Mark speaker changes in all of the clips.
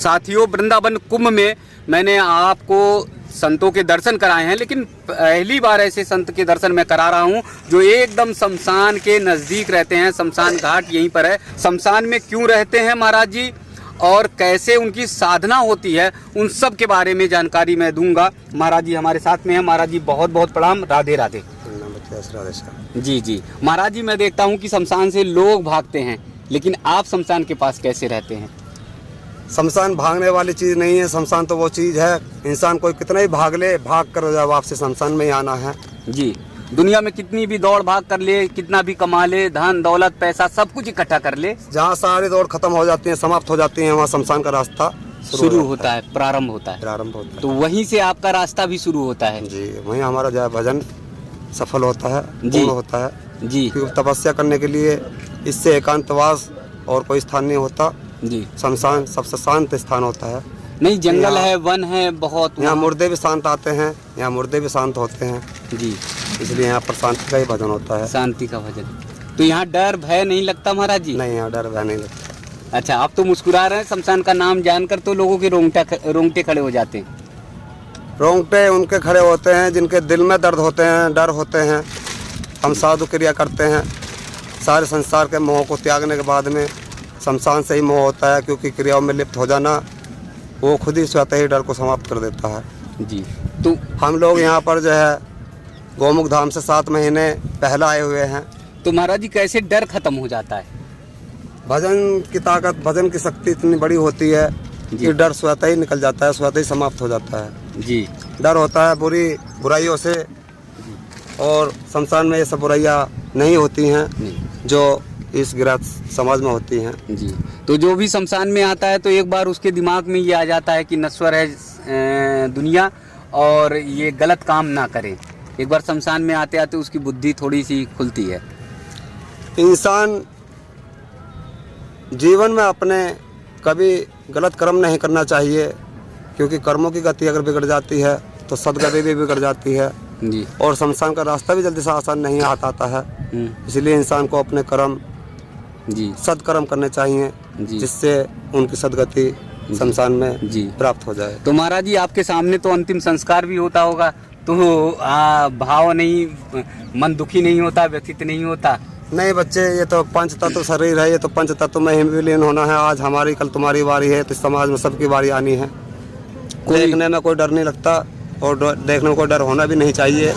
Speaker 1: साथियों, वृंदावन कुंभ में मैंने आपको संतों के दर्शन कराए हैं, लेकिन पहली बार ऐसे संत के दर्शन मैं करा रहा हूं जो एकदम शमशान के नज़दीक रहते हैं। शमशान घाट यहीं पर है। शमशान में क्यों रहते हैं महाराज जी और कैसे उनकी साधना होती है, उन सब के बारे में जानकारी मैं दूंगा। महाराज जी हमारे साथ में हैं। महाराज जी बहुत बहुत प्रणाम। राधे राधे। जी जी महाराज जी, मैं देखता हूँ कि शमशान से लोग भागते हैं, लेकिन आप शमशान के पास कैसे रहते हैं?
Speaker 2: शमशान भागने वाली चीज़ नहीं है। शमशान तो वो चीज़ है, इंसान कोई कितना ही भाग ले, भाग कर जब आपसे शमशान में ही आना है।
Speaker 1: जी, दुनिया में कितनी भी दौड़ भाग कर ले, कितना भी कमा ले, धन दौलत पैसा सब कुछ इकट्ठा कर ले,
Speaker 2: जहाँ सारी दौड़ खत्म हो जाती है, समाप्त हो जाती है, वहाँ शमशान का रास्ता
Speaker 1: शुरू होता है, प्रारंभ होता है। तो वहीं से आपका रास्ता भी शुरू होता है।
Speaker 2: जी, वहीं हमारा जो है भजन सफल होता है, पूर्ण होता है
Speaker 1: जी।
Speaker 2: क्योंकि तपस्या करने के लिए इससे एकांतवास और कोई स्थान नहीं होता
Speaker 1: जी।
Speaker 2: शमशान सबसे शांत स्थान होता है।
Speaker 1: नहीं, जंगल है, वन है बहुत,
Speaker 2: यहाँ मुर्दे भी शांत आते हैं, यहाँ मुर्दे भी शांत होते हैं
Speaker 1: जी,
Speaker 2: इसलिए यहाँ पर शांति का ही भजन होता है।
Speaker 1: शांति का भजन। तो यहाँ डर भय नहीं लगता महाराज जी?
Speaker 2: नहीं, यहाँ डर भय नहीं लगता।
Speaker 1: अच्छा, आप तो मुस्कुरा रहे हैं। शमशान का नाम जानकर तो लोगों के रोंगटे खड़े हो जाते हैं।
Speaker 2: रोंगटे उनके खड़े होते हैं जिनके दिल में दर्द होते हैं, डर होते हैं। हम साधु क्रिया करते हैं, सारे संसार के मोह को त्यागने के बाद में शमशान से ही मोह होता है, क्योंकि क्रियाओं में लिप्त हो जाना वो खुद ही स्वतः ही डर को समाप्त कर देता है
Speaker 1: जी। तो
Speaker 2: हम लोग यहाँ पर जो है गौमुख धाम से 7 महीने पहले आए हुए हैं।
Speaker 1: तो महाराज जी कैसे डर खत्म हो जाता है?
Speaker 2: भजन की ताकत, भजन की शक्ति इतनी बड़ी होती है कि डर स्वतः ही निकल जाता है, स्वतः ही समाप्त हो जाता है
Speaker 1: जी।
Speaker 2: डर होता है बुराइयों से, और शमशान में ये सब बुराइयाँ नहीं होती हैं जो इस गृहस्थ समाज में होती हैं
Speaker 1: जी। तो जो भी शमशान में आता है तो एक बार उसके दिमाग में ये आ जाता है कि नश्वर है दुनिया और ये गलत काम ना करे। एक बार शमशान में आते आते उसकी बुद्धि थोड़ी सी खुलती है।
Speaker 2: इंसान जीवन में अपने कभी गलत कर्म नहीं करना चाहिए, क्योंकि कर्मों की गति अगर बिगड़ जाती है तो सदगति भी बिगड़ जाती है
Speaker 1: जी।
Speaker 2: और शमशान का रास्ता भी जल्दी से आसान नहीं आता है। इसलिए इंसान को अपने कर्म
Speaker 1: जी,
Speaker 2: सदकर्म करने चाहिए जिससे उनकी सदगति शमशान में जी प्राप्त हो जाए।
Speaker 1: तो महाराज जी आपके सामने तो अंतिम संस्कार भी होता होगा, तो भाव नहीं, मन दुखी नहीं होता, व्यथित नहीं होता?
Speaker 2: नहीं बच्चे, ये तो पंच तत्व शरीर है, ये तो पंच तत्व में ही विलीन होना है। आज हमारी कल तुम्हारी बारी है, तो समाज में सबकी बारी आनी है। देखने में कोई डर नहीं लगता और देखने में कोई डर होना भी नहीं चाहिए।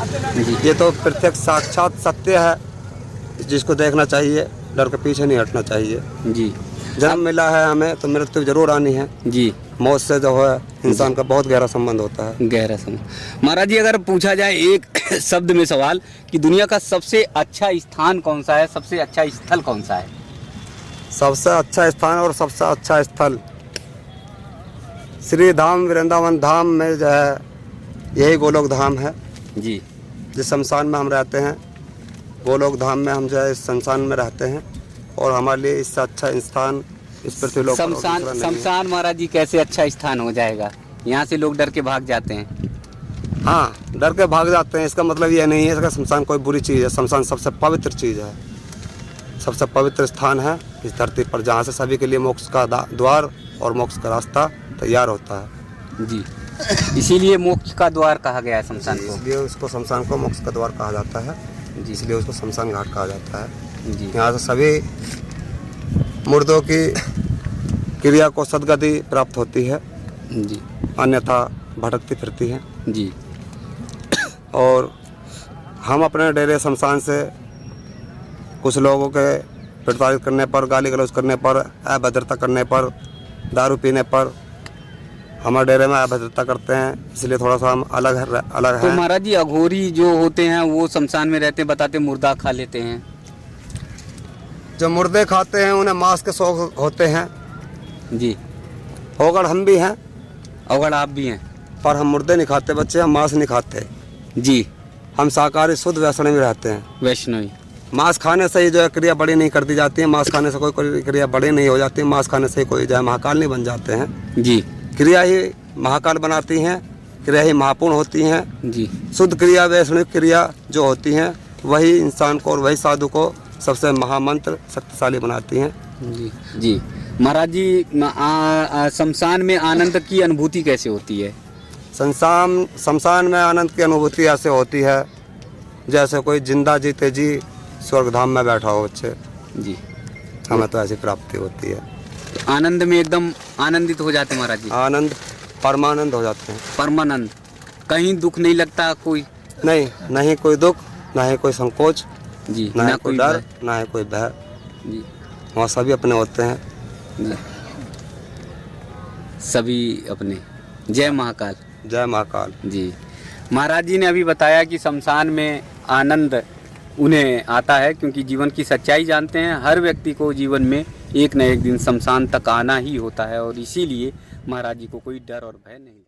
Speaker 2: ये तो प्रत्यक्ष साक्षात सत्य है जिसको देखना चाहिए, डर के पीछे नहीं हटना चाहिए जी। जन्म मिला है हमें तो मृत्यु जरूर आनी है जी। मौत से जो है इंसान का बहुत गहरा संबंध होता है।
Speaker 1: गहरा संबंध। महाराज जी अगर पूछा जाए एक शब्द में सवाल कि दुनिया का सबसे अच्छा स्थान कौन सा है, सबसे अच्छा स्थल कौन सा है?
Speaker 2: सबसे अच्छा स्थान और सबसे अच्छा स्थल श्री धाम वृंदावन धाम में जो है यही गोलोक धाम है
Speaker 1: जी।
Speaker 2: जिस शमशान में हम रहते हैं, गोलोक धाम में हम जो है इस शमशान में रहते हैं और हमारे लिए इससे अच्छा स्थान इस पृथ्वी
Speaker 1: शमशान महाराज जी कैसे अच्छा स्थान हो जाएगा? यहाँ से लोग डर के भाग जाते हैं।
Speaker 2: हाँ, डर के भाग जाते हैं, इसका मतलब ये नहीं है इसका शमशान कोई बुरी चीज़ है। शमशान सबसे पवित्र चीज़ है, सबसे पवित्र स्थान है इस धरती पर, जहाँ से सभी के लिए मोक्ष का द्वार और मोक्ष का रास्ता तैयार होता है जी।
Speaker 1: इसीलिए मोक्ष का द्वार कहा गया है शमशान को।
Speaker 2: इसलिए उसको शमशान को मोक्ष का द्वार कहा जाता है जी, इसलिए उसको शमशान घाट कहा जाता है जी। यहाँ से सभी मुर्दों की क्रिया को सदगति प्राप्त होती है जी, अन्यथा भटकती फिरती है जी। और हम अपने डेरे शमशान से कुछ लोगों के प्रताड़ित करने पर, गाली गलौज करने पर, अभद्रता करने पर, दारू पीने पर हमारे डेरे में अभद्रता करते हैं, इसलिए थोड़ा सा हम अलग है।
Speaker 1: तो महाराज जी अघोरी जो होते हैं वो शमशान में रहते हैं, बताते मुर्दा खा लेते हैं।
Speaker 2: जो मुर्दे खाते हैं उन्हें मांस के शौक होते हैं
Speaker 1: जी।
Speaker 2: अवगढ़ हम भी हैं,
Speaker 1: अवगढ़ आप भी हैं,
Speaker 2: पर हम मुर्दे नहीं खाते बच्चे, हम मांस नहीं खाते
Speaker 1: जी।
Speaker 2: हम शाकाहारी शुद्ध वैष्णवी रहते हैं।
Speaker 1: वैष्णवी।
Speaker 2: मांस खाने से ही जो है क्रिया बड़ी नहीं कर दी जाती है, मांस खाने से कोई क्रिया बड़ी नहीं हो जाती, मांस खाने से कोई जो है महाकाल नहीं बन जाते हैं जी। क्रिया ही महाकाल बनाती हैं, क्रिया ही महापूर्ण होती हैं जी। शुद्ध क्रिया, वैष्णविक क्रिया जो होती हैं वही इंसान को और वही साधु को सबसे महामंत्र शक्तिशाली बनाती हैं
Speaker 1: जी जी। महाराज जी, शमशान में आनंद की अनुभूति कैसे होती है?
Speaker 2: शमशान में आनंद की अनुभूति ऐसे होती है जैसे कोई जिंदा जीते जी स्वर्गधाम में बैठा हो बच्चे
Speaker 1: जी।
Speaker 2: हमें तो ऐसी प्राप्ति होती है।
Speaker 1: आनंद में एकदम आनंदित हो जाते हैं महाराज जी।
Speaker 2: आनंद परमानंद हो जाते हैं।
Speaker 1: परमानंद, कहीं दुख नहीं लगता कोई?
Speaker 2: नहीं कोई दुख, ना ही कोई संकोच
Speaker 1: जी,
Speaker 2: ना कोई डर, ना ही कोई भय
Speaker 1: जी।
Speaker 2: वहाँ सभी अपने होते हैं
Speaker 1: जी, सभी अपने। जय महाकाल।
Speaker 2: जय महाकाल
Speaker 1: जी। महाराज जी ने अभी बताया कि शमशान में आनंद उन्हें आता है क्योंकि जीवन की सच्चाई जानते हैं। हर व्यक्ति को जीवन में एक न एक दिन शमशान तक आना ही होता है और इसीलिए महाराज जी को कोई डर और भय नहीं।